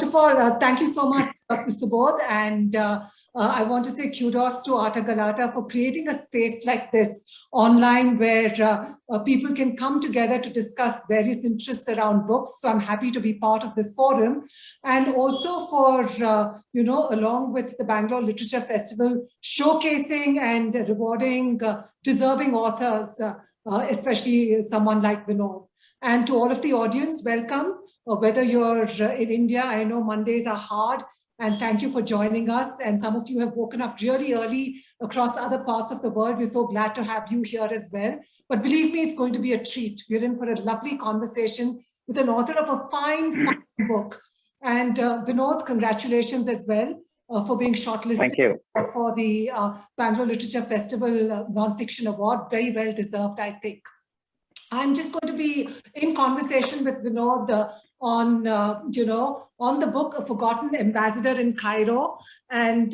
of all, thank you so much, Dr. Subodh. And I want to say kudos to Ata Galata for creating a space like this online where people can come together to discuss various interests around books. So I'm happy to be part of this forum. And also for, along with the Bangalore Literature Festival, showcasing and rewarding deserving authors, especially someone like Vinod. And to all of the audience, welcome. Whether you're in India, I know Mondays are hard, and thank you for joining us. And some of you have woken up really early across other parts of the world. We're so glad to have you here as well. But believe me, it's going to be a treat. We're in for a lovely conversation with an author of a fine book. And Vinod, congratulations as well for being shortlisted for the Bangalore Literature Festival Nonfiction Award. Very well deserved, I think. I'm just going to be in conversation with Vinod on the book A Forgotten Ambassador in Cairo. And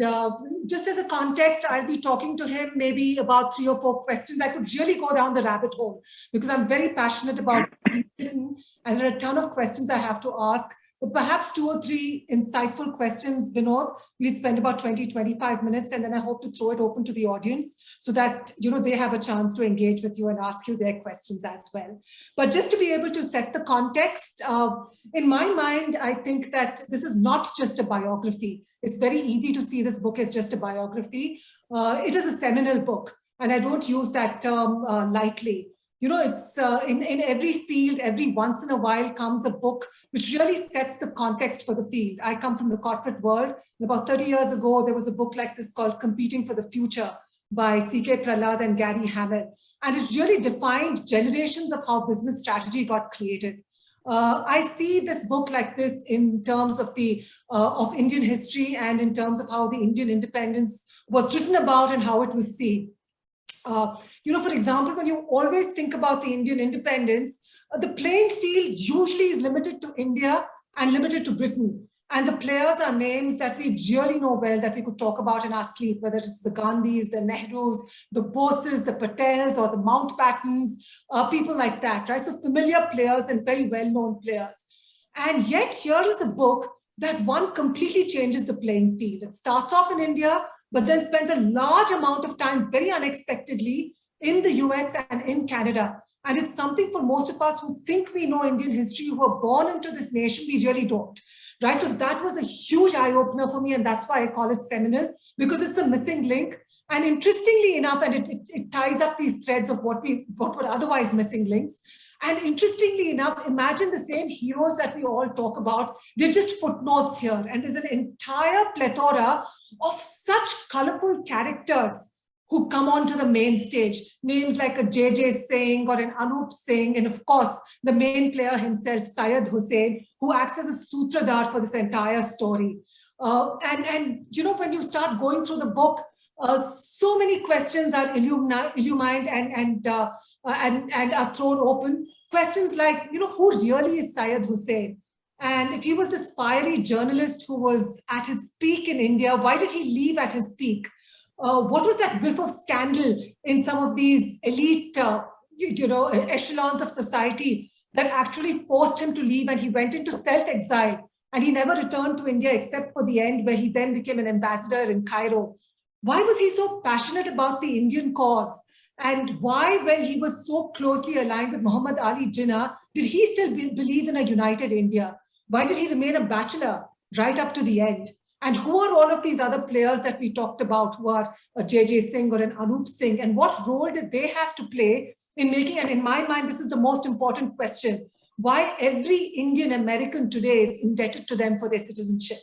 just as a context, I'll be talking to him maybe about 3 or 4 questions. I could really go down the rabbit hole because I'm very passionate about it, and there are a ton of questions I have to ask. But perhaps 2 or 3 insightful questions, Vinod. We'll spend about 20, 25 minutes, and then I hope to throw it open to the audience so that they have a chance to engage with you and ask you their questions as well. But just to be able to set the context, in my mind, I think that this is not just a biography. It's very easy to see this book as just a biography. It is a seminal book, and I don't use that term lightly. It's in every field, every once in a while comes a book which really sets the context for the field. I come from the corporate world. And about 30 years ago, there was a book like this called Competing for the Future by C.K. Prahalad and Gary Hamel. And it really defined generations of how business strategy got created. I see this book like this in terms of of Indian history and in terms of how the Indian independence was written about and how it was seen. For example, when you always think about the Indian independence, the playing field usually is limited to India and limited to Britain. And the players are names that we really know well, that we could talk about in our sleep, whether it's the Gandhis, the Nehrus, the Boses, the Patels, or the Mountbattens, people like that, right? So familiar players and very well-known players. And yet here is a book that one completely changes the playing field. It starts off in India, but then spends a large amount of time very unexpectedly in the US and in Canada. And it's something for most of us who think we know Indian history, who were born into this nation, we really don't, right? So that was a huge eye-opener for me, and that's why I call it seminal, because it's a missing link. And interestingly enough, and it ties up these threads of what were otherwise missing links. And interestingly enough, imagine the same heroes that we all talk about, they're just footnotes here. And there's an entire plethora of such colorful characters who come onto the main stage. Names like a J.J. Singh or an Anup Singh, and of course, the main player himself, Syed Hussain, who acts as a sutradhar for this entire story. When you start going through the book, so many questions are illumined and are thrown open. Questions like, who really is Syed Hussain? And if he was this fiery journalist who was at his peak in India, why did he leave at his peak? What was that whiff of scandal in some of these elite, echelons of society that actually forced him to leave, and he went into self-exile, and he never returned to India except for the end, where he then became an ambassador in Cairo. Why was he so passionate about the Indian cause? And why, when he was so closely aligned with Muhammad Ali Jinnah, did he still believe in a united India? Why did he remain a bachelor right up to the end? And who are all of these other players that we talked about, who are a J.J. Singh or an Anup Singh? And what role did they have to play in making, and in my mind, this is the most important question, why every Indian American today is indebted to them for their citizenship?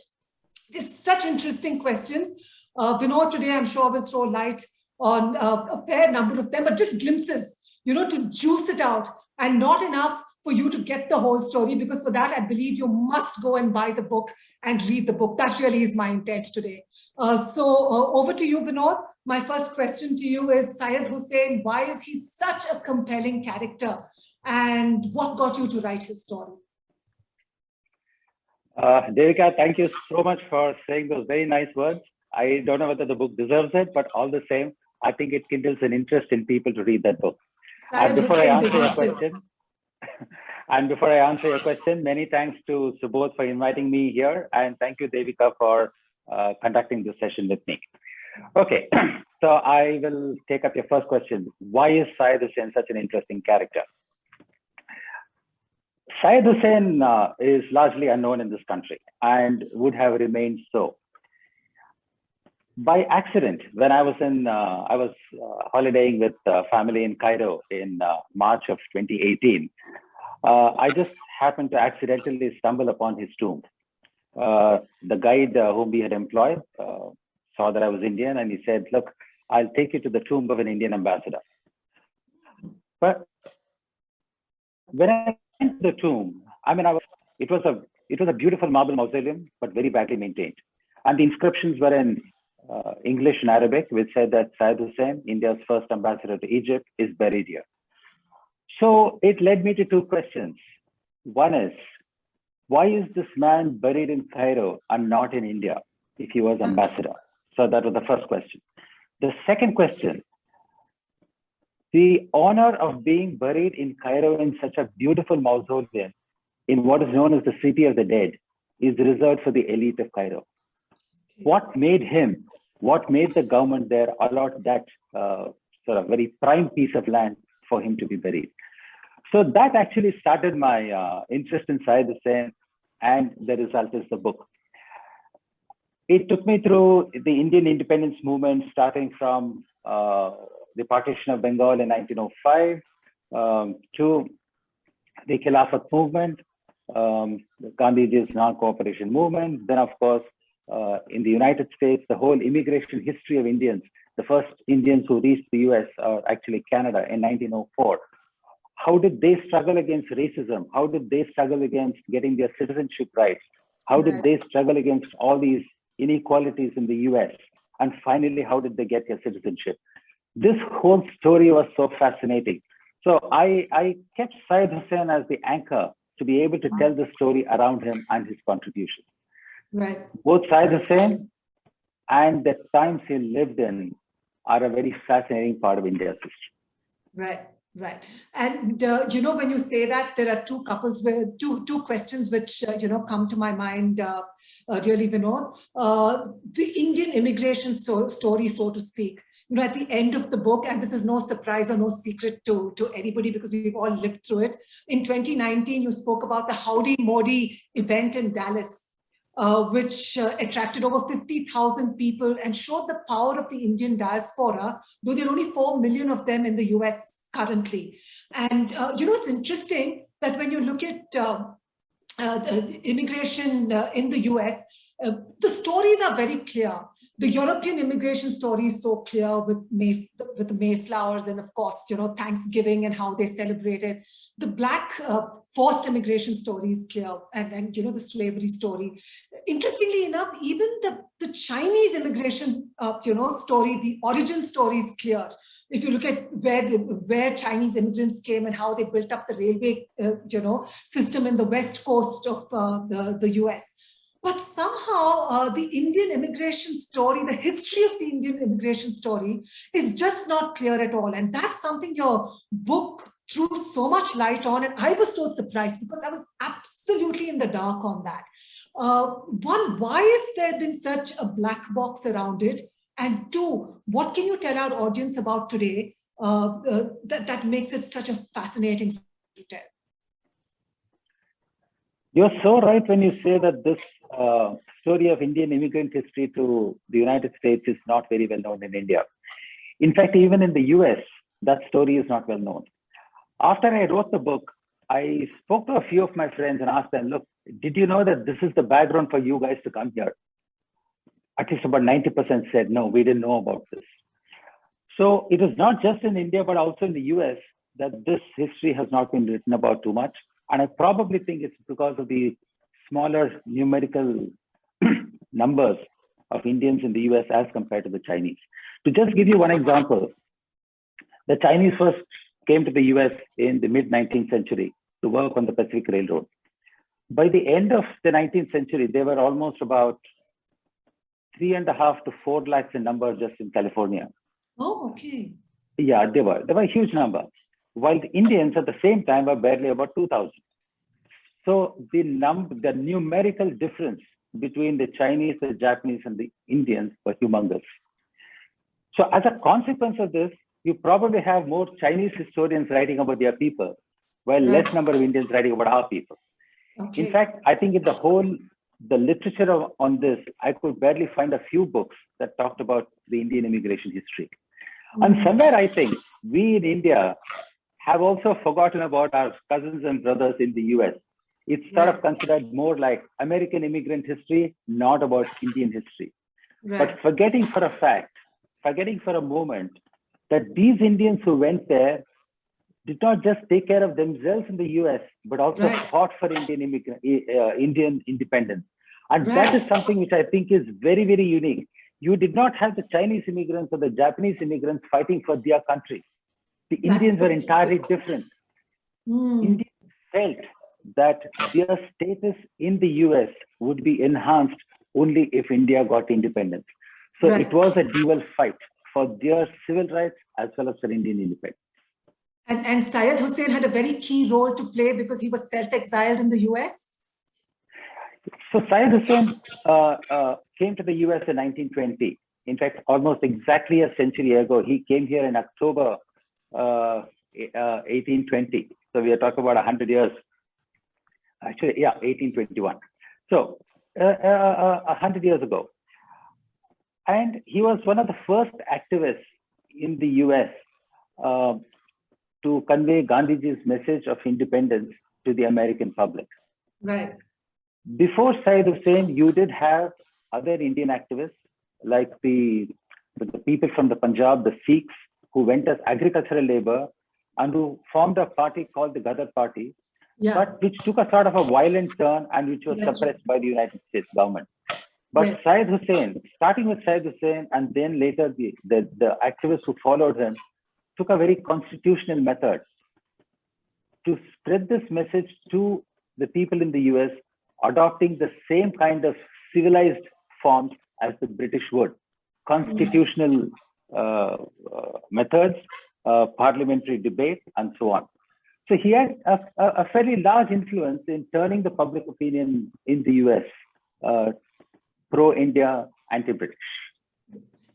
These such interesting questions. Vinod today, I'm sure, will throw light on a fair number of them, but just glimpses, to juice it out, and not enough for you to get the whole story, because for that, I believe you must go and buy the book and read the book. That really is my intent today. Over to you, Vinod. My first question to you is, Syed Hussain, why is he such a compelling character? And what got you to write his story? Devika, thank you so much for saying those very nice words. I don't know whether the book deserves it, but all the same, I think it kindles an interest in people to read that book. And before I answer your question, And before I answer your question, many thanks to Subodh for inviting me here. And thank you, Devika, for conducting this session with me. Okay, so I will take up your first question. Why is Syed Hussain such an interesting character? Syed Hussain is largely unknown in this country and would have remained so. By accident, when I was holidaying with family in Cairo in March of 2018, I just happened to accidentally stumble upon his tomb. The guide whom we had employed saw that I was Indian, and he said, "Look, I'll take you to the tomb of an Indian ambassador." But when I went to the tomb, I mean, it was a beautiful marble mausoleum, but very badly maintained, and the inscriptions were in English and Arabic, which said that Syed Hussain, India's first ambassador to Egypt, is buried here. So it led me to two questions. One is, why is this man buried in Cairo and not in India if he was ambassador? So that was the first question. The second question, the honor of being buried in Cairo in such a beautiful mausoleum in what is known as the City of the Dead is reserved for the elite of Cairo. What made the government there allot that sort of very prime piece of land for him to be buried? So that actually started my interest in Syed Hussain, and the result is the book. It took me through the Indian independence movement, starting from the partition of Bengal in 1905 to the Khilafat movement, Gandhiji's non-cooperation movement. Then, of course, in the United States, the whole immigration history of Indians. The first Indians who reached the US, or actually Canada, in 1904. How did they struggle against racism? How did they struggle against getting their citizenship rights? How did they struggle against all these inequalities in the US? And finally, how did they get their citizenship? This whole story was so fascinating. So I kept Syed Hussain as the anchor to be able to tell the story around him and his contribution. Right. Both Syed Hussain and the times he lived in are a very fascinating part of India's history. Right. Right. And, when you say that, there are two questions which, come to my mind, really, Vinod. The Indian immigration story, so to speak, at the end of the book, and this is no surprise or no secret to anybody because we've all lived through it. In 2019, you spoke about the Howdy Modi event in Dallas, which attracted over 50,000 people and showed the power of the Indian diaspora, though there are only 4 million of them in the US currently. And, it's interesting that when you look at immigration in the US, the stories are very clear. The European immigration story is so clear with the Mayflower, then of course, Thanksgiving and how they celebrate it. The Black forced immigration story is clear, and the slavery story. Interestingly enough, even the Chinese immigration story, the origin story is clear. If you look at where Chinese immigrants came and how they built up the railway system in the west coast of the US. But somehow the Indian immigration story, the history of the Indian immigration story is just not clear at all. And that's something your book threw so much light on. And I was so surprised because I was absolutely in the dark on that. One, why has there been such a black box around it? And two, what can you tell our audience about today that makes it such a fascinating story to tell? You're so right when you say that this story of Indian immigrant history to the United States is not very well known in India. In fact, even in the US, that story is not well known. After I wrote the book, I spoke to a few of my friends and asked them, look, did you know that this is the background for you guys to come here? At least about 90% said, no, we didn't know about this. So it is not just in India, but also in the US that this history has not been written about too much. And I probably think it's because of the smaller numerical numbers of Indians in the US as compared to the Chinese. To just give you one example, the Chinese first came to the US in the mid-19th century to work on the Pacific Railroad. By the end of the 19th century, they were almost about 3.5 to 4 lakhs in number just in California. Oh, okay. Yeah, they were a huge number. While the Indians at the same time were barely about 2,000. So the numerical difference between the Chinese, the Japanese, and the Indians were humongous. So as a consequence of this, you probably have more Chinese historians writing about their people, while less number of Indians writing about our people. Okay. In fact, I think in the literature on this, I could barely find a few books that talked about the Indian immigration history. And somewhere I think we in India have also forgotten about our cousins and brothers in the US. It's sort of considered more like American immigrant history, not about Indian history. But forgetting for a moment that these Indians who went there did not just take care of themselves in the US, but also fought for Indian independence. And that is something which I think is very, very unique. You did not have the Chinese immigrants or the Japanese immigrants fighting for their country. The Indians were entirely different. Indians felt that their status in the US would be enhanced only if India got independence. So it was a dual fight for their civil rights as well as for Indian independence. And Syed Hussain had a very key role to play because he was self-exiled in the US? So Syed Hussain came to the US in 1920. In fact, almost exactly a century ago, he came here in October 1820. So we are talking about 100 years. Actually, yeah, 1821. So 100 years ago. And he was one of the first activists in the US to convey Gandhiji's message of independence to the American public. Right. Before Syed Hussain, you did have other Indian activists like the people from the Punjab, the Sikhs, who went as agricultural labor and who formed a party called the Ghadar Party, but which took a sort of a violent turn and which was suppressed by the United States government. But Syed Hussain, starting with Syed Hussain and then later the activists who followed him, took a very constitutional method to spread this message to the people in the US, adopting the same kind of civilized forms as the British would. Constitutional methods, parliamentary debate, and so on. So he had a fairly large influence in turning the public opinion in the US pro-India, anti-British.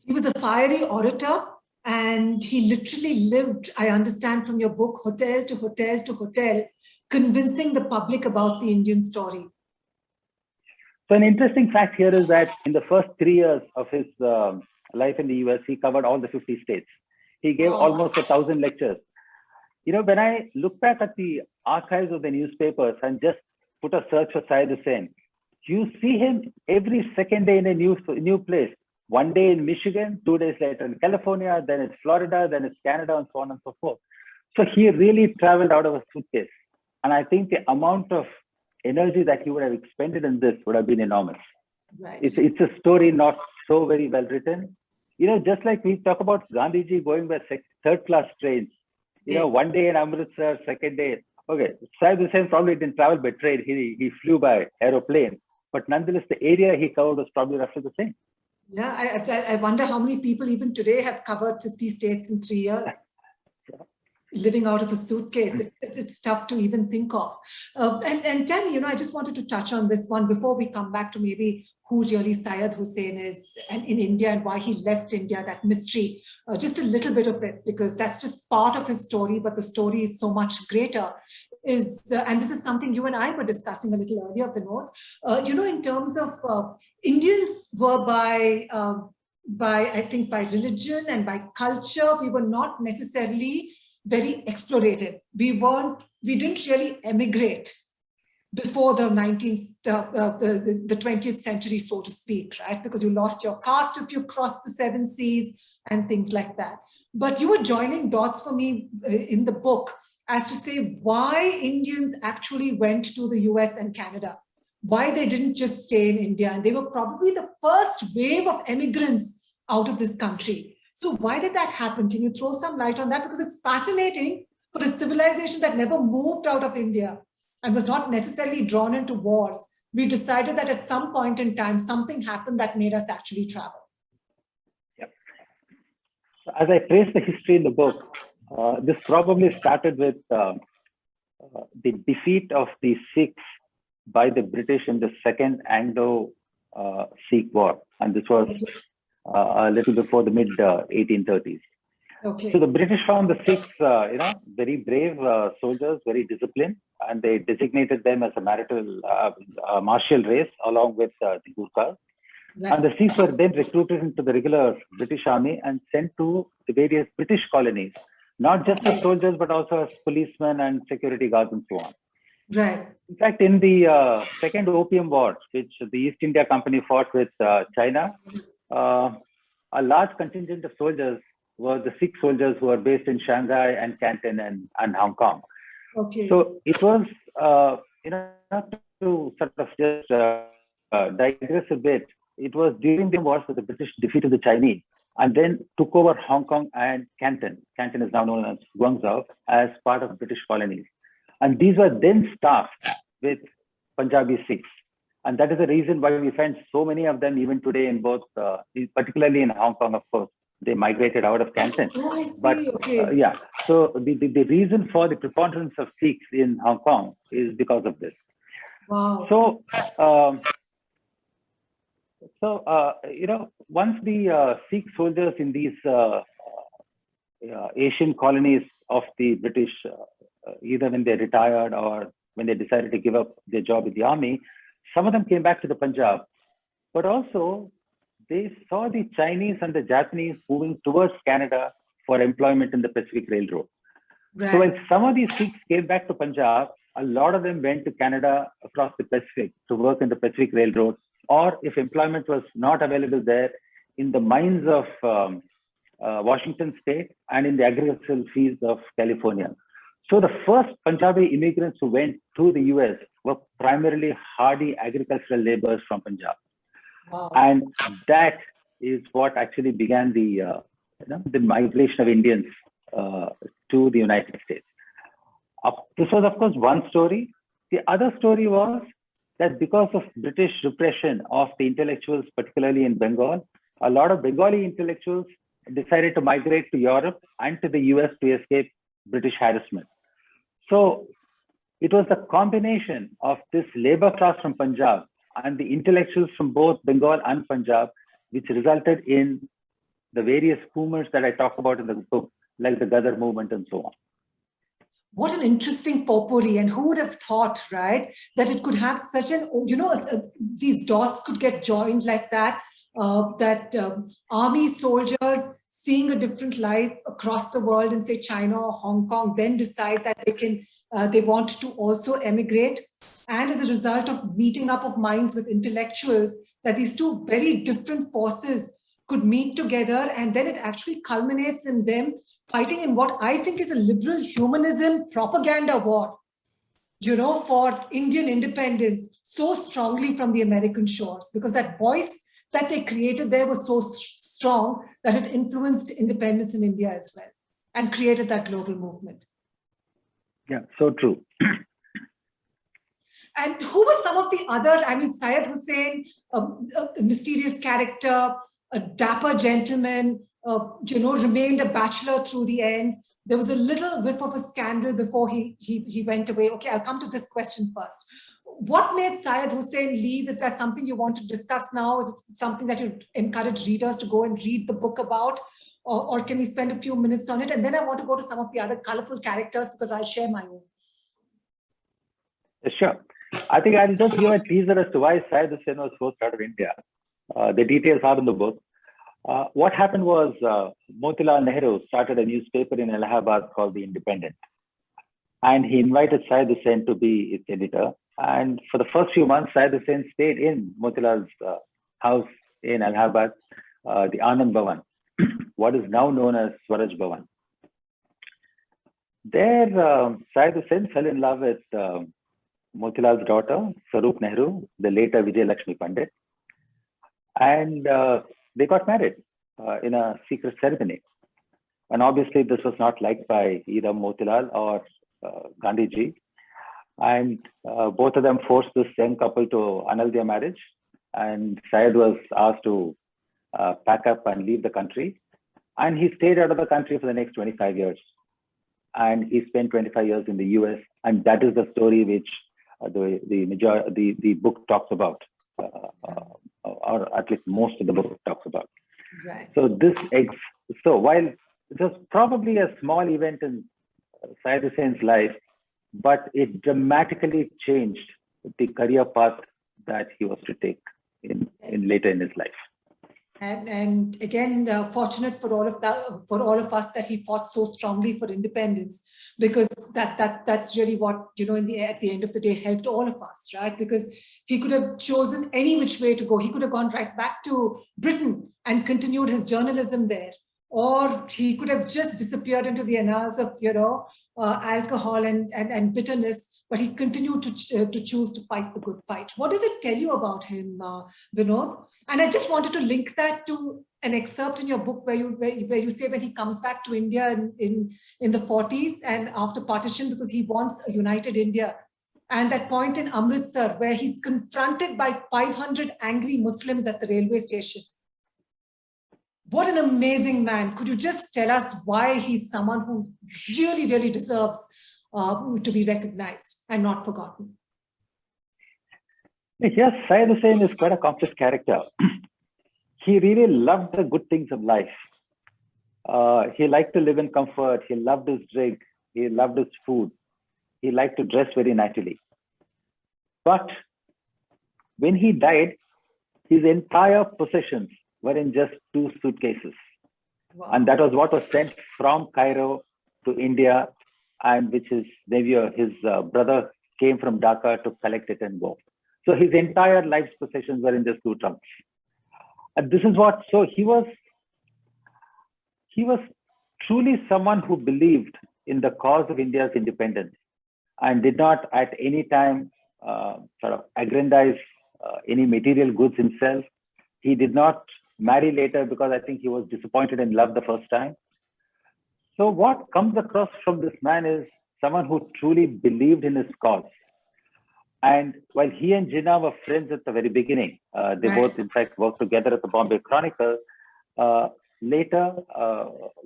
He was a fiery orator, and he literally lived, I understand from your book, hotel to hotel to hotel, convincing the public about the Indian story. So an interesting fact here is that in the first 3 years of his life in the US, he covered all the 50 states. He gave almost 1,000 lectures. You know, when I look back at the archives of the newspapers and just put a search for Syed Hussain, you see him every second day in a new place. One day in Michigan, 2 days later in California, then it's Florida, then it's Canada, and so on and so forth. So he really traveled out of a suitcase. And I think the amount of energy that he would have expended in this would have been enormous. Right. It's a story not so very well written. You know, just like we talk about Gandhiji going by third-class trains. You know, one day in Amritsar, second day. Okay, Syed Hussain probably didn't travel by train. He flew by aeroplane. But nonetheless, the area he covered was probably roughly the same. Yeah, I wonder how many people even today have covered 50 states in 3 years. Living out of a suitcase, it's tough to even think of. And tell me, you know, I just wanted to touch on this one before we come back to maybe who really Syed Hussain is and in India and why he left India, that mystery, just a little bit of it, because that's just part of his story, but the story is so much greater. And this is something you and I were discussing a little earlier, Vinod. You know, in terms of Indians were by I think by religion and by culture, we were not necessarily very explorative. We didn't really emigrate before the 20th century, so to speak, right? Because you lost your caste if you crossed the 7 seas and things like that. But you were joining dots for me in the book as to say why Indians actually went to the US and Canada, why they didn't just stay in India. And they were probably the first wave of immigrants out of this country. So why did that happen? Can you throw some light on that? Because it's fascinating for a civilization that never moved out of India and was not necessarily drawn into wars. We decided that at some point in time, something happened that made us actually travel. Yep. So as I trace the history in the book, this probably started with the defeat of the Sikhs by the British in the Second Anglo-Sikh War, and this was a little before the mid 1830s. Okay. So the British found the Sikhs, very brave soldiers, very disciplined, and they designated them as a martial race along with the Gurkhas. Right. And the Sikhs were then recruited into the regular British army and sent to the various British colonies, not just as soldiers, but also as policemen and security guards and so on. Right. In fact, in the Second Opium War, which the East India Company fought with China, a large contingent of soldiers were the Sikh soldiers who were based in Shanghai and Canton and Hong Kong. Okay. So it was, to sort of just digress a bit, it was during the wars that the British defeated the Chinese and then took over Hong Kong and Canton. Canton is now known as Guangzhou as part of British colonies. And these were then staffed with Punjabi Sikhs. And that is the reason why we find so many of them even today in both, particularly in Hong Kong, of course. They migrated out of Canton. Oh, I see. But Okay. yeah, so the reason for the preponderance of Sikhs in Hong Kong is because of this. Wow. So, once the Sikh soldiers in these Asian colonies of the British, either when they retired or when they decided to give up their job in the army, some of them came back to the Punjab, but also they saw the Chinese and the Japanese moving towards Canada for employment in the Pacific Railroad. Right. So when some of these Sikhs came back to Punjab, a lot of them went to Canada across the Pacific to work in the Pacific Railroad, or if employment was not available there, in the mines of Washington State and in the agricultural fields of California. So the first Punjabi immigrants who went to the US were primarily hardy agricultural laborers from Punjab. Wow. And that is what actually began the migration of Indians to the United States. This was, of course, one story. The other story was that because of British repression of the intellectuals, particularly in Bengal, a lot of Bengali intellectuals decided to migrate to Europe and to the US to escape British harassment. So it was the combination of this labor class from Punjab and the intellectuals from both Bengal and Punjab, which resulted in the various movements that I talk about in the book, like the Gadar movement and so on. What an interesting potpourri, and who would have thought, right, that it could have such an, these dots could get joined like that, army soldiers seeing a different life across the world in, say, China or Hong Kong, then decide that they want to also emigrate. And as a result of meeting up of minds with intellectuals, that these two very different forces could meet together, and then it actually culminates in them fighting in what I think is a liberal humanism propaganda war, for Indian independence so strongly from the American shores, because that voice that they created there was so strong that it influenced independence in India as well and created that global movement. Yeah, so true. And who were some of the other, Syed Hussain, a mysterious character, a dapper gentleman, remained a bachelor through the end. There was a little whiff of a scandal before he went away. Okay, I'll come to this question first. What made Syed Hussain leave? Is that something you want to discuss now? Is it something that you encourage readers to go and read the book about? Or can we spend a few minutes on it? And then I want to go to some of the other colorful characters because I'll share my own. Sure. I think I'll just give a teaser as to why Syed Hussain was forced out of India. The details are in the book. What happened was Motilal Nehru started a newspaper in Allahabad called The Independent. And he invited Syed Hussain to be its editor. And for the first few months, Syed Hussain stayed in Motilal's house in Allahabad, the Anand Bhavan, what is now known as Swaraj Bhavan. There, Syed Hussain fell in love with Motilal's daughter, Sarup Nehru, the later Vijay Lakshmi Pandit. And they got married in a secret ceremony. And obviously, this was not liked by either Motilal or Gandhiji. And both of them forced this young couple to annul their marriage. And Syed was asked to pack up and leave the country. And he stayed out of the country for the next 25 years. and he spent 25 years in the US, and that is the story which the book talks about, or at least most of the book talks about. Right. So while it was probably a small event in Syed Hussein's life, but it dramatically changed the career path that he was to take in later in his life. And again, fortunate for all of us that he fought so strongly for independence, because that's really what, you know, at the end of the day helped all of us, right? Because he could have chosen any which way to go. He could have gone right back to Britain and continued his journalism there, or he could have just disappeared into the annals of, you know, alcohol and bitterness. But he continued to choose to fight the good fight. What does it tell you about him, Vinod? And I just wanted to link that to an excerpt in your book where you say when he comes back to India in the 40s and after partition, because he wants a united India. And that point in Amritsar where he's confronted by 500 angry Muslims at the railway station. What an amazing man. Could you just tell us why he's someone who really, really deserves to be recognized and not forgotten? Yes, Syed Hussein is quite a complex character. He really loved the good things of life. He liked to live in comfort. He loved his drink. He loved his food. He liked to dress very naturally. But when he died, his entire possessions were in just 2 suitcases. Wow. And that was what was sent from Cairo to India, and which is maybe his brother came from Dhaka to collect it and go. So his entire life's possessions were in just 2 trunks. And this is what, so he was truly someone who believed in the cause of India's independence and did not at any time sort of aggrandize any material goods himself. He did not marry later because I think he was disappointed in love the first time. So what comes across from this man is someone who truly believed in his cause. And while he and Jinnah were friends at the very beginning, they both in fact worked together at the Bombay Chronicle. Later,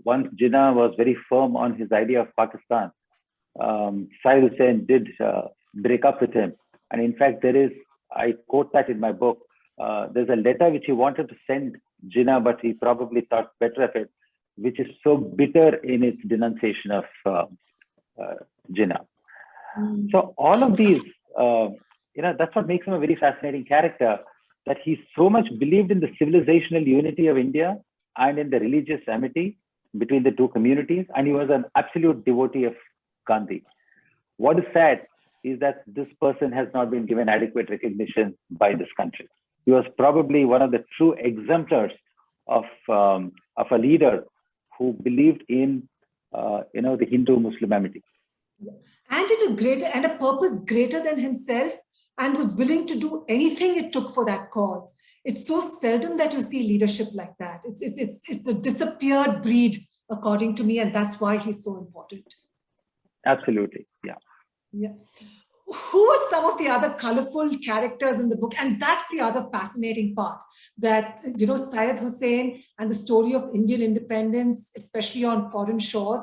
once Jinnah was very firm on his idea of Pakistan, Syed Hussein did break up with him. And in fact, I quote that in my book, there's a letter which he wanted to send Jinnah, but he probably thought better of it, which is so bitter in its denunciation of Jinnah. So all of these, that's what makes him a very fascinating character, that he so much believed in the civilizational unity of India and in the religious amity between the 2 communities. And he was an absolute devotee of Gandhi. What is sad is that this person has not been given adequate recognition by this country. He was probably one of the true exemplars of a leader who believed in, the Hindu-Muslim amity. And in a purpose greater than himself, and was willing to do anything it took for that cause. It's so seldom that you see leadership like that. It's a disappeared breed, according to me, and that's why he's so important. Absolutely, yeah. Yeah. Who were some of the other colorful characters in the book? And that's the other fascinating part, that, Syed Hussein and the story of Indian independence, especially on foreign shores,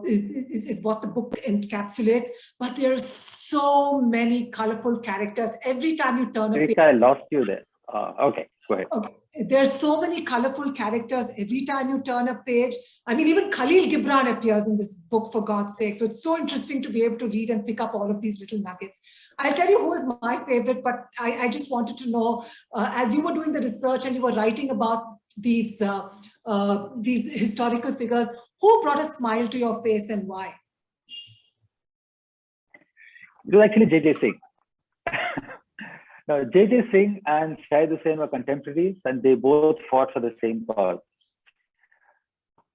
is what the book encapsulates. But there are so many colorful characters. Every time you turn a page, I lost you there. Okay, go ahead. Okay. There are so many colorful characters every time you turn a page. I mean, even Khalil Gibran appears in this book, for God's sake. So it's so interesting to be able to read and pick up all of these little nuggets. I'll tell you who is my favorite, but I just wanted to know, as you were doing the research and you were writing about these historical figures, who brought a smile to your face and why? It was actually J.J. Singh. Now, J.J. Singh and Syed Hussein were contemporaries, and they both fought for the same cause.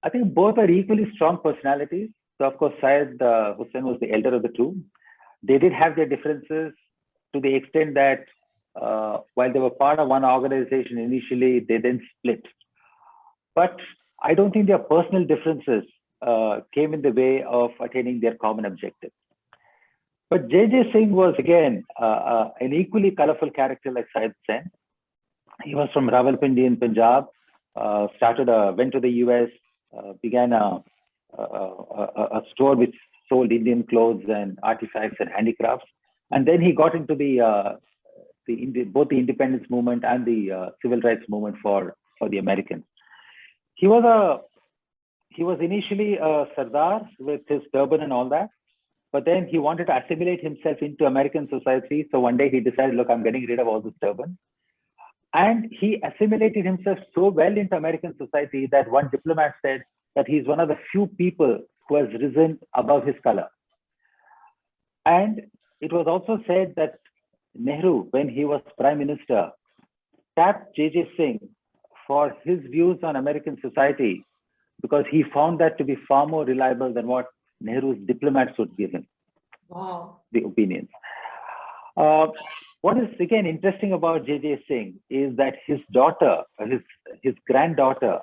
I think both are equally strong personalities. So, of course, Syed Hussein was the elder of the 2. They did have their differences to the extent that while they were part of one organization initially, they then split. But I don't think their personal differences came in the way of attaining their common objective. But J.J. Singh was, again, an equally colorful character like Syed Hussein. He was from Rawalpindi in Punjab, went to the US, began a a store which sold Indian clothes and artifacts and handicrafts. And then he got into both the independence movement and the civil rights movement for the Americans. He was initially a Sardar with his turban and all that, but then he wanted to assimilate himself into American society. So one day he decided, look, I'm getting rid of all this turban. And he assimilated himself so well into American society that one diplomat said that he's one of the few people who has risen above his color. And it was also said that Nehru, when he was prime minister, tapped J.J. Singh for his views on American society because he found that to be far more reliable than what Nehru's diplomats would give him. Wow. The opinions. What is again interesting about J.J. Singh is that his daughter, his granddaughter,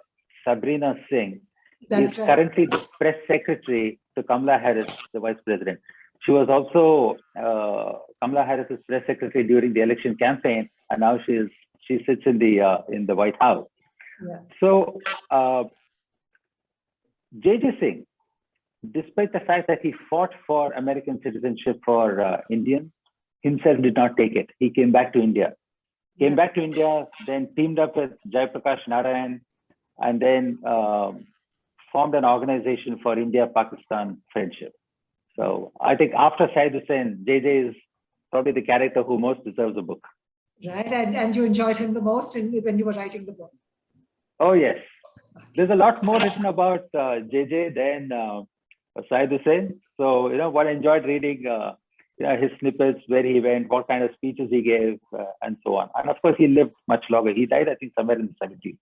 Sabrina Singh, is currently the press secretary to Kamala Harris, the vice president. She was also Kamala Harris's press secretary during the election campaign, and now she sits in the White House. Yeah. So J.J. Singh, despite the fact that he fought for American citizenship for Indians, himself did not take it. He came back to India. Then teamed up with Jayaprakash Narayan, and then formed an organization for India-Pakistan friendship. So I think after Syed Hussain, JJ is probably the character who most deserves a book. Right, and you enjoyed him the most when you were writing the book. Oh yes, there's a lot more written about JJ than Syed Hussain. So what I enjoyed reading his snippets, where he went, what kind of speeches he gave, and so on. And of course, he lived much longer. He died, I think, somewhere in the 70s.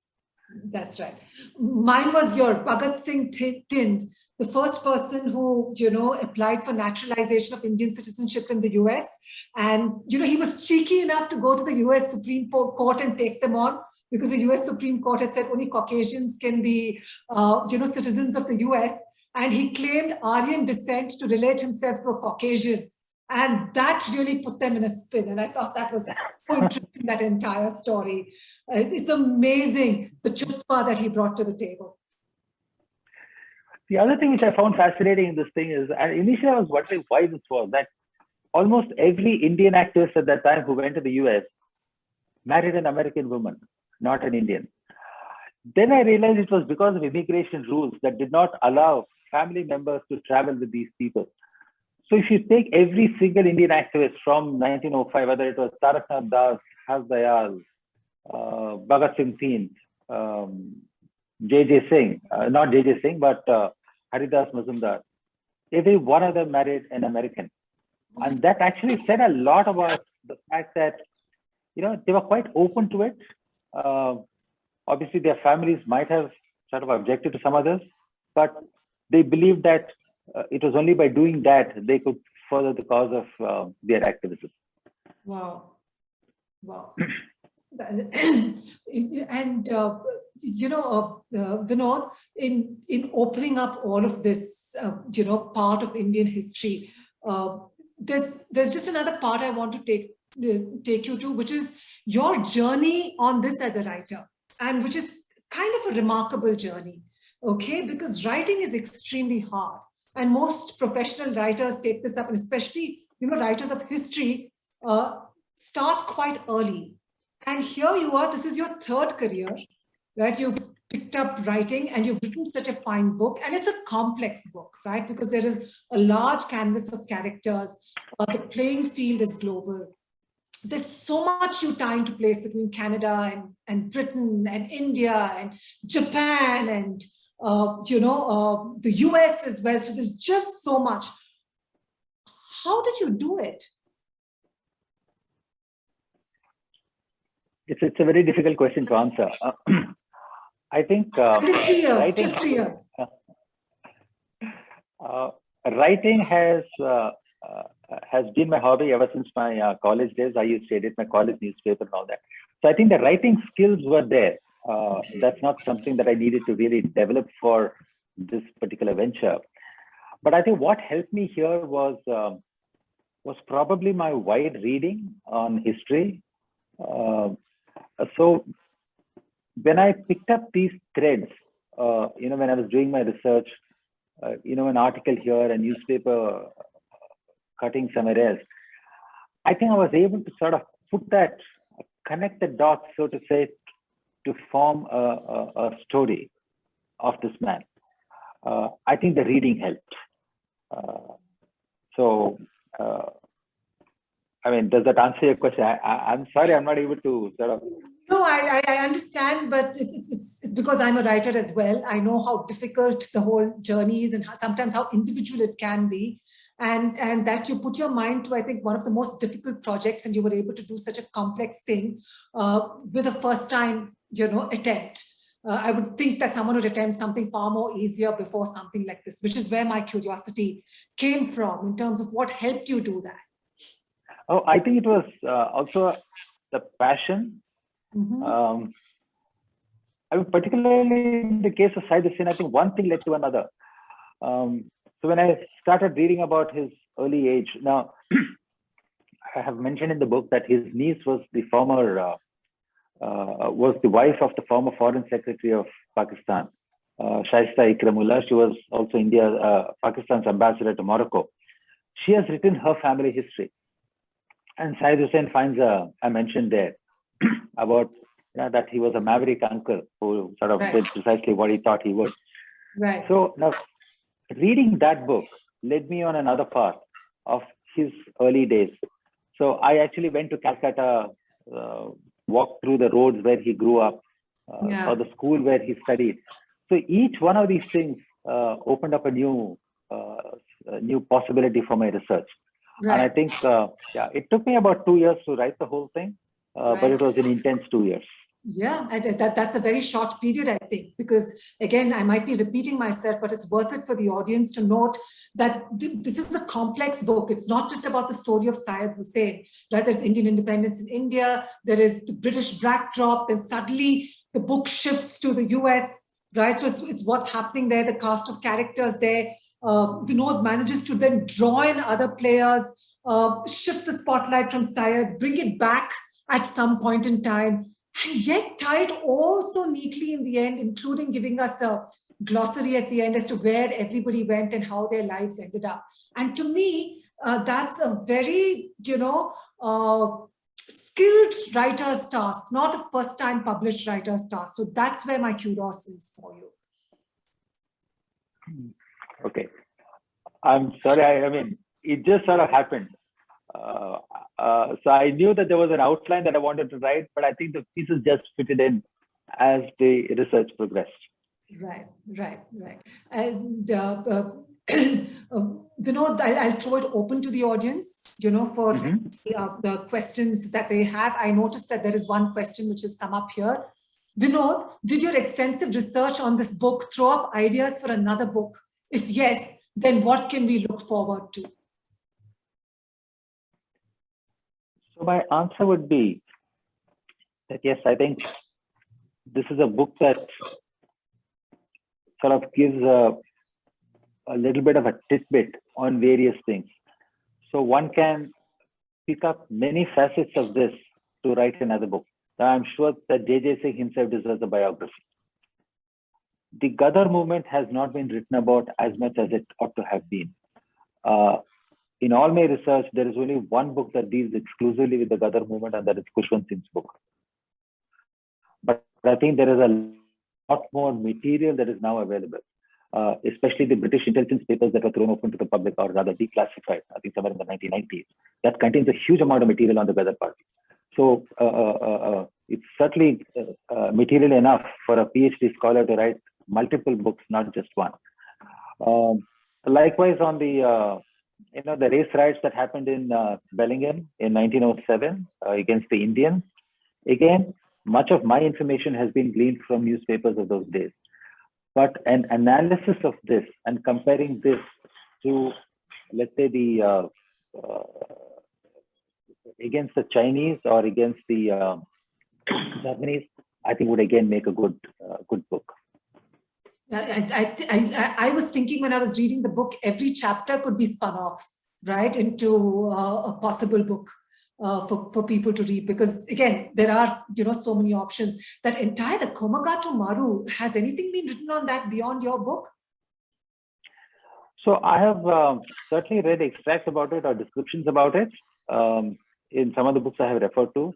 That's right. Mine was your Bhagat Singh Thind, the first person who, applied for naturalization of Indian citizenship in the US. And, he was cheeky enough to go to the US Supreme Court and take them on, because the US Supreme Court had said only Caucasians can be, citizens of the US. And he claimed Aryan descent to relate himself to a Caucasian. And that really put them in a spin. And I thought that was so interesting, that entire story. It's amazing, the chutzpah that he brought to the table. The other thing which I found fascinating in this thing is, and initially I was wondering why this was, that almost every Indian activist at that time who went to the US married an American woman, not an Indian. Then I realized it was because of immigration rules that did not allow family members to travel with these people. So if you take every single Indian activist from 1905, whether it was Taraknath Das, Has Dayal, Bhagat Singh Thind, J.J. Singh, not J.J. Singh, but Haridas Mazumdar, every one of them married an American. And that actually said a lot about the fact that, they were quite open to it. Obviously, their families might have sort of objected to some others, but they believed that it was only by doing that they could further the cause of their activism. Wow. And Vinod, in opening up all of this, part of Indian history, there's just another part I want to take you to, which is your journey on this as a writer, and which is kind of a remarkable journey. Okay, because writing is extremely hard, and most professional writers take this up, and especially writers of history start quite early. And here you are, this is your third career, right? You've picked up writing and you've written such a fine book, and it's a complex book, right? Because there is a large canvas of characters. The playing field is global. There's so much you time to place between Canada and Britain and India and Japan and, the US as well. So there's just so much. How did you do it? It's a very difficult question to answer. I think just 3 years. Writing has been my hobby ever since my college days. I used to edit my college newspaper and all that. So I think the writing skills were there. That's not something that I needed to really develop for this particular venture. But I think what helped me here was probably my wide reading on history. So when I picked up these threads, when I was doing my research, an article here, a newspaper cutting somewhere else. I think I was able to sort of connect the dots, so to say, to form a story of this man. I think the reading helped. Does that answer your question? I'm sorry, I'm not able to sort of. No, I understand, but it's because I'm a writer as well. I know how difficult the whole journey is and sometimes how individual it can be. And that you put your mind to, I think, one of the most difficult projects, and you were able to do such a complex thing with a first time, attempt. I would think that someone would attempt something far more easier before something like this, which is where my curiosity came from in terms of what helped you do that. Oh, I think it was also the passion. Mm-hmm. Particularly in the case of Syed Hussain, I think one thing led to another. So when I started reading about his early age, now I have mentioned in the book that his niece was the wife of the former Foreign Secretary of Pakistan, Shaista Ikramullah. She was also Pakistan's ambassador to Morocco. She has written her family history, and Syed Hussain finds I mentioned there about that he was a maverick uncle who sort of did precisely what he thought he would. Right. So now, reading that book led me on another path of his early days. So I actually went to Calcutta, walked through the roads where he grew up, or the school where he studied. So each one of these things opened up a new possibility for my research. Right. And I think, it took me about 2 years to write the whole thing, but it was an intense 2 years. Yeah, that's a very short period, I think, because again, I might be repeating myself, but it's worth it for the audience to note that this is a complex book. It's not just about the story of Syed Hussain, right? There's Indian independence in India, there is the British backdrop, then suddenly the book shifts to the US, right? So it's what's happening there, the cast of characters there. Vinod manages to then draw in other players, shift the spotlight from Syed, bring it back at some point in time, and yet tie it all so neatly in the end, including giving us a glossary at the end as to where everybody went and how their lives ended up. And to me, that's a very, skilled writer's task, not a first-time published writer's task. So that's where my kudos is for you. Okay. I'm sorry. I mean, it just sort of happened. So I knew that there was an outline that I wanted to write, but I think the pieces just fitted in as the research progressed. Right. And Vinod, I'll throw it open to the audience, for the questions that they have. I noticed that there is one question which has come up here. Vinod, did your extensive research on this book throw up ideas for another book? If yes, then what can we look forward to? So my answer would be that yes, I think this is a book that sort of gives a little bit of a tidbit on various things. So one can pick up many facets of this to write another book. Now, I'm sure that J.J. Singh himself deserves a biography. The Ghadar movement has not been written about as much as it ought to have been. In all my research, there is only one book that deals exclusively with the Ghadar movement, and that is Khushwant Singh's book. But I think there is a lot more material that is now available, especially the British intelligence papers that were thrown open to the public, or rather declassified, I think somewhere in the 1990s. That contains a huge amount of material on the Ghadar party. So it's certainly material enough for a PhD scholar to write multiple books, not just one. Likewise, on the the race riots that happened in Bellingham in 1907 against the Indians. Again, much of my information has been gleaned from newspapers of those days. But an analysis of this and comparing this to, let's say, the against the Chinese or against the Japanese, I think would again make a good book. I was thinking when I was reading the book, every chapter could be spun off, right, into a possible book for people to read. Because again, there are so many options. That entire the Komagatu Maru, has anything been written on that beyond your book? So I have certainly read extracts about it or descriptions about it in some of the books I have referred to,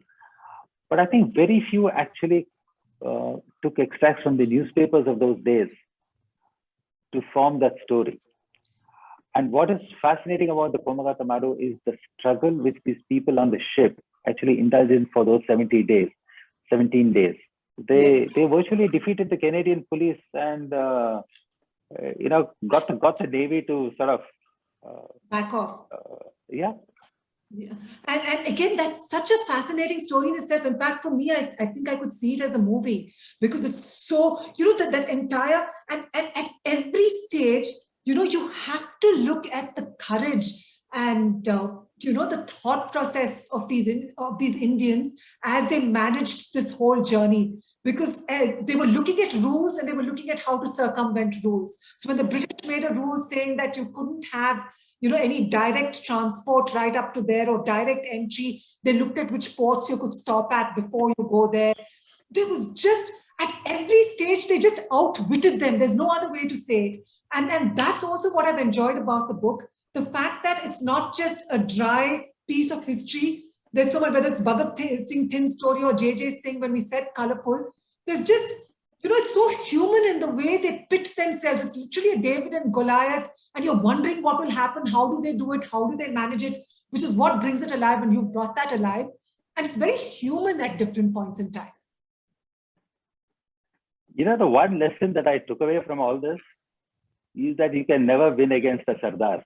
but I think very few actually took extracts from the newspapers of those days to form that story. And what is fascinating about the Komagata Maru is the struggle which these people on the ship actually indulged in for those 17 days. They virtually defeated the Canadian police and got the Navy to sort of back off. Yeah. And again, that's such a fascinating story in itself. In fact, for me, I think I could see it as a movie because it's so, that entire, and at every stage, you have to look at the courage and, the thought process of these Indians as they managed this whole journey. Because they were looking at rules and they were looking at how to circumvent rules. So when the British made a rule saying that you couldn't have any direct transport right up to there or direct entry, they looked at which ports you could stop at before you go there. There was just, at every stage, they just outwitted them. There's no other way to say it. And that's also what I've enjoyed about the book. The fact that it's not just a dry piece of history. There's so much, whether it's Bhagat Singh Thind story or J.J. Singh, when we said colorful, there's just, it's so human in the way they pit themselves. It's literally a David and Goliath, and you're wondering what will happen. How do they do it? How do they manage it? Which is what brings it alive, and you've brought that alive. And it's very human at different points in time. The one lesson that I took away from all this is that you can never win against a Sardar.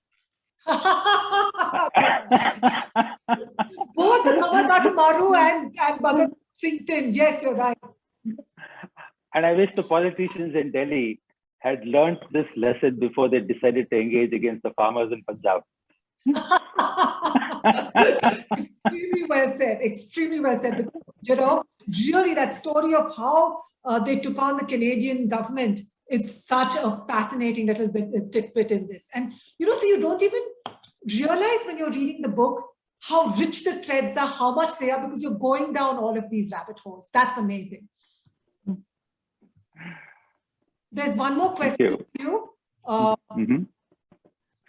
Both the Komagata Maru and Bhagat Singh Thind. Yes, you're right. And I wish the politicians in Delhi had learned this lesson before they decided to engage against the farmers in Punjab. Extremely well said. Extremely well said. Because, really that story of how they took on the Canadian government is such a fascinating little bit tidbit in this. And, so you don't even realize when you're reading the book how rich the threads are, how much they are, because you're going down all of these rabbit holes. That's amazing. There's one more question for you.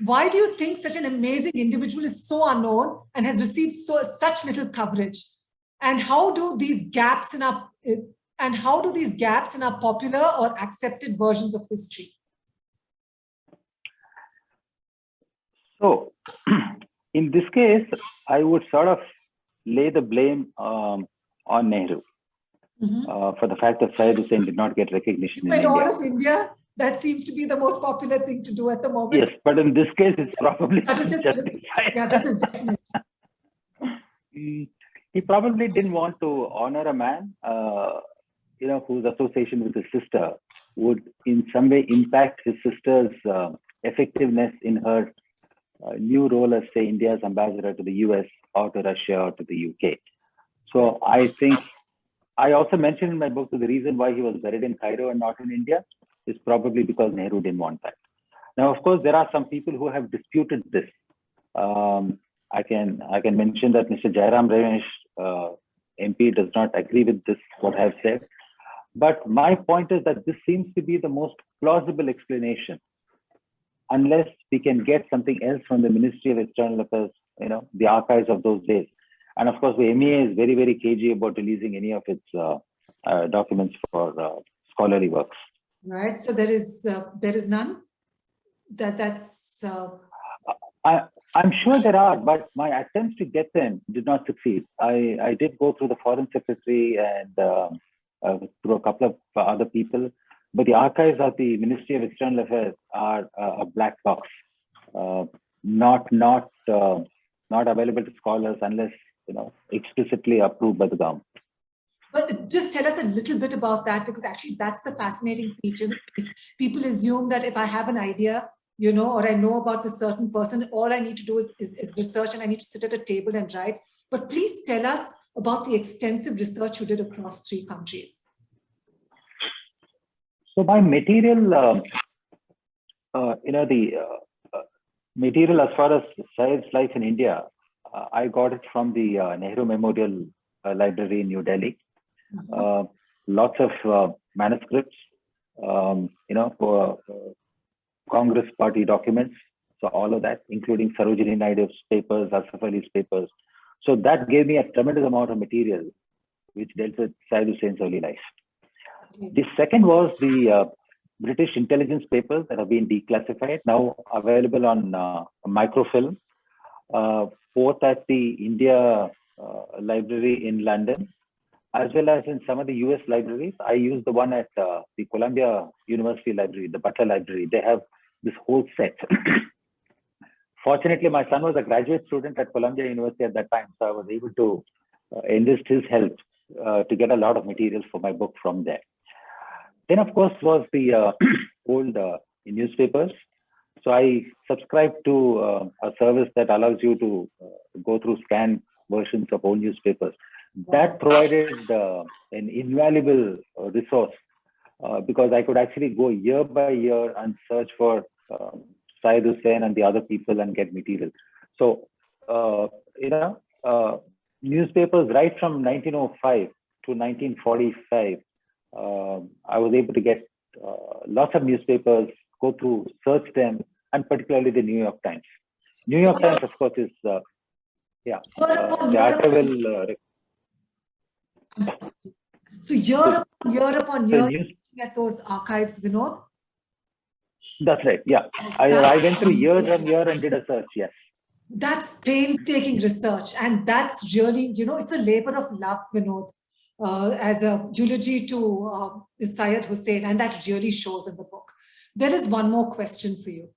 Why do you think such an amazing individual is so unknown and has received such little coverage? And how do these gaps in our popular or accepted versions of history? So, in this case, I would sort of lay the blame on Nehru. For the fact that Syed Hussain did not get recognition in India. all of India, that seems to be the most popular thing to do at the moment. Yes, but in this case, it's probably justified. Yeah, this is definite. He probably didn't want to honor a man, whose association with his sister would in some way impact his sister's effectiveness in her new role as, say, India's ambassador to the US or to Russia or to the UK. So I think I also mentioned in my book that the reason why he was buried in Cairo and not in India is probably because Nehru didn't want that. Now, of course, there are some people who have disputed this. I can mention that Mr. Jairam Ramesh, MP, does not agree with this, what I've said. But my point is that this seems to be the most plausible explanation, unless we can get something else from the Ministry of External Affairs, the archives of those days. And of course, the MEA is very, very cagey about releasing any of its documents for scholarly works. Right. So there is none. That's. I'm sure there are, but my attempts to get them did not succeed. I did go through the Foreign Secretary and through a couple of other people, but the archives of the Ministry of External Affairs are a black box, not available to scholars unless explicitly approved by the government. But just tell us a little bit about that, because actually that's the fascinating feature. People assume that if I have an idea, or I know about this certain person, all I need to do is research, and I need to sit at a table and write. But please tell us about the extensive research you did across 3 countries. So my material, material as far as Syed's life in India, I got it from the Nehru Memorial Library in New Delhi. Lots of manuscripts, Congress party documents. So all of that, including Sarojini Naidu's papers, Asaf Ali's papers. So that gave me a tremendous amount of material which dealt with Syed Hussein's early life. The second was the British intelligence papers that have been declassified, now available on microfilm, both at the India Library in London, as well as in some of the US libraries. I use the one at the Columbia University Library, the Butler Library. They have this whole set. Fortunately, my son was a graduate student at Columbia University at that time, so I was able to enlist his help to get a lot of materials for my book from there. Then, of course, was the old newspapers. So I subscribed to a service that allows you to go through scanned versions of old newspapers. That provided an invaluable resource because I could actually go year by year and search for Syed Hussein and the other people and get material. So, newspapers right from 1905 to 1945, I was able to get lots of newspapers, go through, search them, and particularly the New York Times. New York Times, of course, is, the author will... So year upon year, looking at those archives, Vinod? That's right, yeah. I went through years and years and did a search, yes. That's painstaking research. And that's really, it's a labor of love, Vinod, as a eulogy to Syed Hussein. And that really shows in the book. There is one more question for you.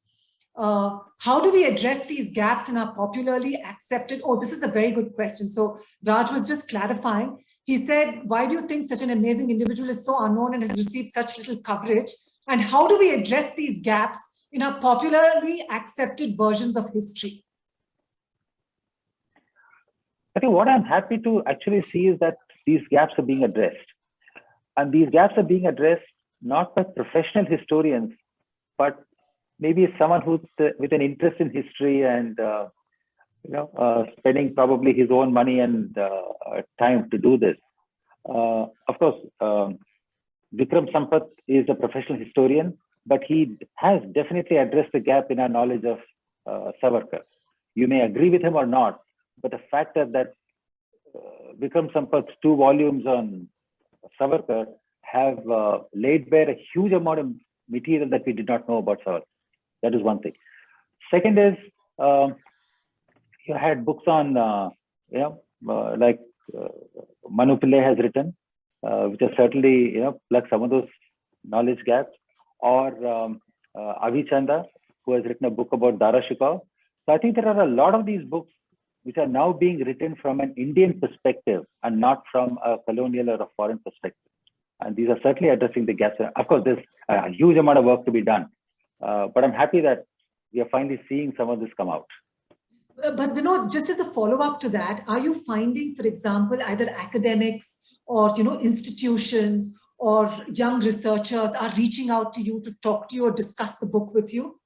How do we address these gaps in our popularly accepted? Oh, this is a very good question. So Raj was just clarifying. He said, why do you think such an amazing individual is so unknown and has received such little coverage? And how do we address these gaps in our popularly accepted versions of history? I think what I'm happy to actually see is that these gaps are being addressed. And these gaps are being addressed not by professional historians, but maybe someone who's with an interest in history and spending probably his own money and time to do this. Of course, Vikram Sampath is a professional historian, but he has definitely addressed the gap in our knowledge of Savarkar. You may agree with him or not, but the fact that Vikram Sampath's 2 volumes on Savarkar have laid bare a huge amount of material that we did not know about Savarkar. That is one thing. Second is, you had books on, like Manu Pillai has written, which has certainly, plugged some of those knowledge gaps, or Avi Chanda, who has written a book about Dara Shikoh. So I think there are a lot of these books which are now being written from an Indian perspective and not from a colonial or a foreign perspective. And these are certainly addressing the gaps. Of course, there's a huge amount of work to be done, but I'm happy that we are finally seeing some of this come out. But Vinod, just as a follow-up to that, are you finding, for example, either academics or institutions or young researchers are reaching out to you to talk to you or discuss the book with you?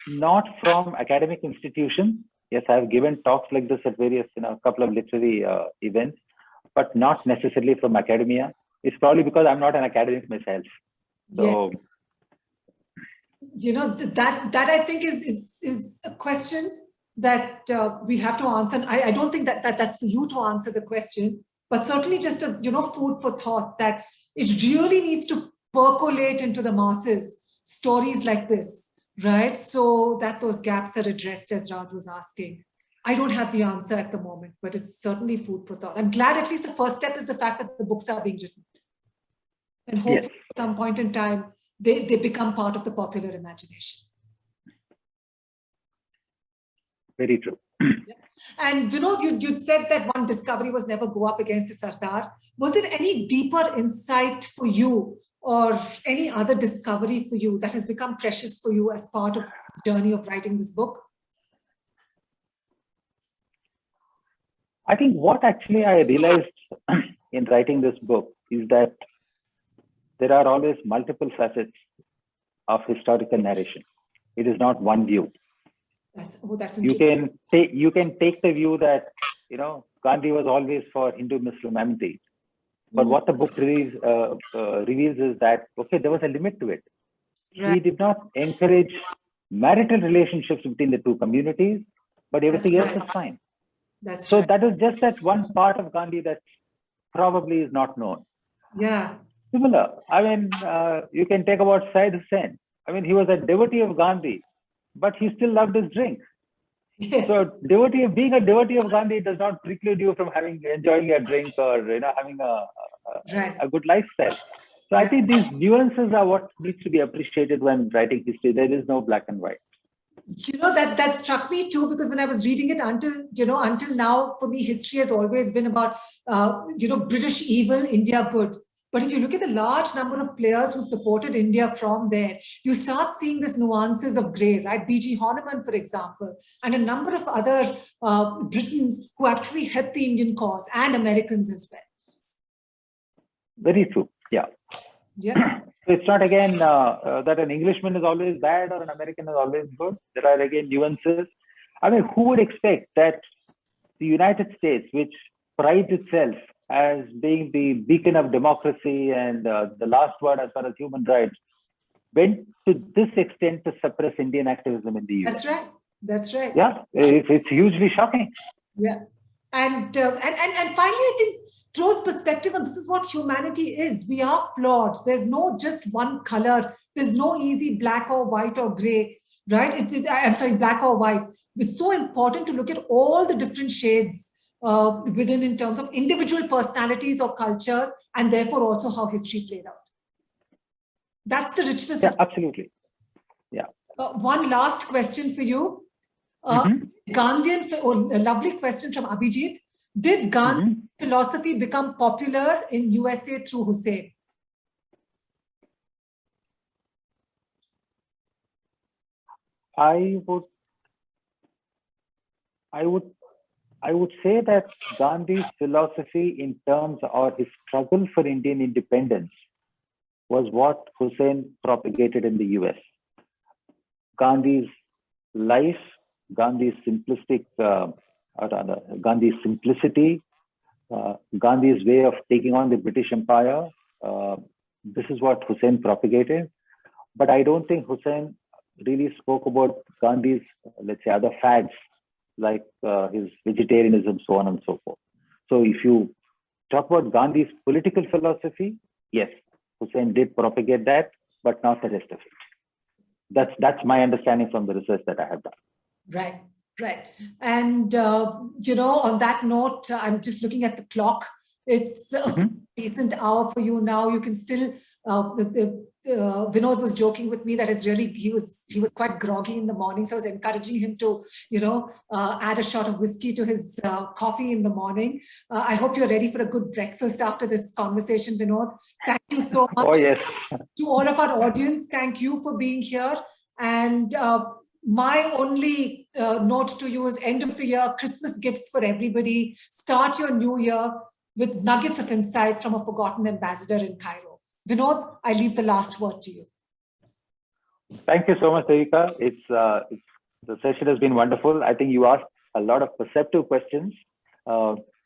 Not from academic institutions. Yes, I've given talks like this at various, a couple of literary events, but not necessarily from academia. It's probably because I'm not an academic myself. So, yes. That I think is a question that we have to answer. I don't think that's for you to answer the question, but certainly just a food for thought that it really needs to percolate into the masses, stories like this. Right, so that those gaps are addressed, as Raj was asking. I don't have the answer at the moment, but it's certainly food for thought. I'm glad at least the first step is the fact that the books are being written. And hopefully at some point in time, they become part of the popular imagination. Very true. And Vinod, you'd said that one discovery was never go up against a Sardar. Was there any deeper insight for you or any other discovery for you that has become precious for you as part of the journey of writing this book? I think what actually I realized in writing this book is that there are always multiple facets of historical narration. It is not one view. That's you can take the view that Gandhi was always for Hindu-Muslim amity, But what the book reveals is that, okay, there was a limit to it. Right. He did not encourage marital relationships between the two communities, but everything else is fine. That's So right. that is just that one part of Gandhi that probably is not known. Yeah. Similar, I mean, you can take about Syed Hussain. I mean, he was a devotee of Gandhi, but he still loved his drink. Yes. So being a devotee of Gandhi does not preclude you from enjoying a drink or having a good lifestyle. So I think these nuances are what needs to be appreciated when writing history. There is no black and white. That struck me too, because when I was reading it until now, for me, history has always been about British evil, India good. But if you look at the large number of players who supported India from there, you start seeing these nuances of grey, right? B.G. Horniman, for example, and a number of other Britons who actually helped the Indian cause, and Americans as well. Very true. Yeah. Yeah. So it's not again that an Englishman is always bad or an American is always good. There are again nuances. I mean, who would expect that the United States, which prides itself as being the beacon of democracy and the last word as far as human rights, went to this extent to suppress Indian activism in the US? That's right. That's right. Yeah, it's hugely shocking. Yeah, and finally, I think throws perspective on this is what humanity is. We are flawed. There's no just one color. There's no easy black or white or gray, right? I'm sorry, black or white. It's so important to look at all the different shades within in terms of individual personalities or cultures, and therefore also how history played out. That's the richness. Yeah, absolutely. Yeah. One last question for you. Gandhian, a lovely question from Abhijit. Did Gandhian philosophy become popular in USA through Hussain? I would say that Gandhi's philosophy in terms of his struggle for Indian independence was what Hussain propagated in the US. Gandhi's life, Gandhi's simplistic, Gandhi's simplicity, Gandhi's way of taking on the British Empire. This is what Hussain propagated. But I don't think Hussain really spoke about Gandhi's, let's say, other fads, like his vegetarianism, so on and so forth. So if you talk about Gandhi's political philosophy, yes, Hussain did propagate that, but not the rest of it. That's my understanding from the research that I have done. Right, right. And, on that note, I'm just looking at the clock. It's a decent hour for you now. You can still, Vinod was joking with me that he was quite groggy in the morning. So I was encouraging him to, add a shot of whiskey to his coffee in the morning. I hope you're ready for a good breakfast after this conversation, Vinod. Thank you so much. Oh, yes. To all of our audience, thank you for being here. And my only note to you is end of the year, Christmas gifts for everybody. Start your new year with nuggets of insight from a forgotten ambassador in Cairo. Vinod, I leave the last word to you. Thank you so much, Devika. The session has been wonderful. I think you asked a lot of perceptive questions,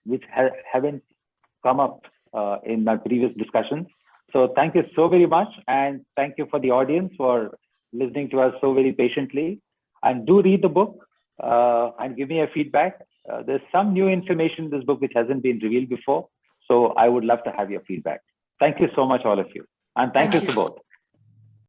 which haven't come up in my previous discussions. So thank you so very much. And thank you for the audience for listening to us so very patiently. And do read the book and give me a feedback. There's some new information in this book which hasn't been revealed before. So I would love to have your feedback. Thank you so much, all of you. And thank you to both.